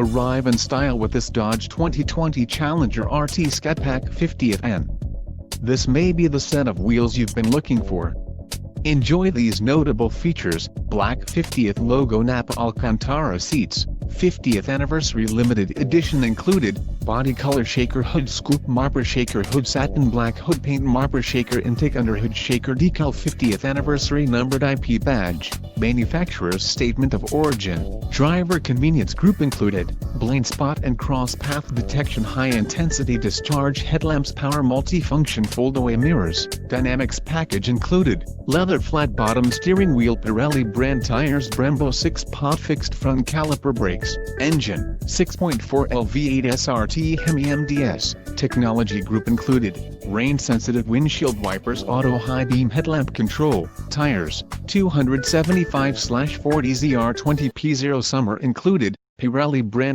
arrive in style with this Dodge 2020 Challenger RT Scat Pack 50th. This may be the set of wheels you've been looking for. Enjoy these notable features: black 50th logo Napa Alcantara seats, 50th anniversary limited edition included, body color shaker hood scoop marper shaker hood satin black hood paint marper shaker intake under hood shaker decal 50th anniversary numbered IP badge, manufacturer's statement of origin, driver convenience group included, blind spot and cross path detection high intensity discharge headlamps power multi-function fold-away mirrors, dynamics package included, leather flat bottom steering wheel Pirelli brand tires Brembo 6-pod fixed front caliper brakes, engine, 6.4L V8 SRT Hemi MDS, technology group included, rain-sensitive windshield wipers auto high beam headlamp control, tires, 275/40 ZR20P0 summer included, Pirelli brand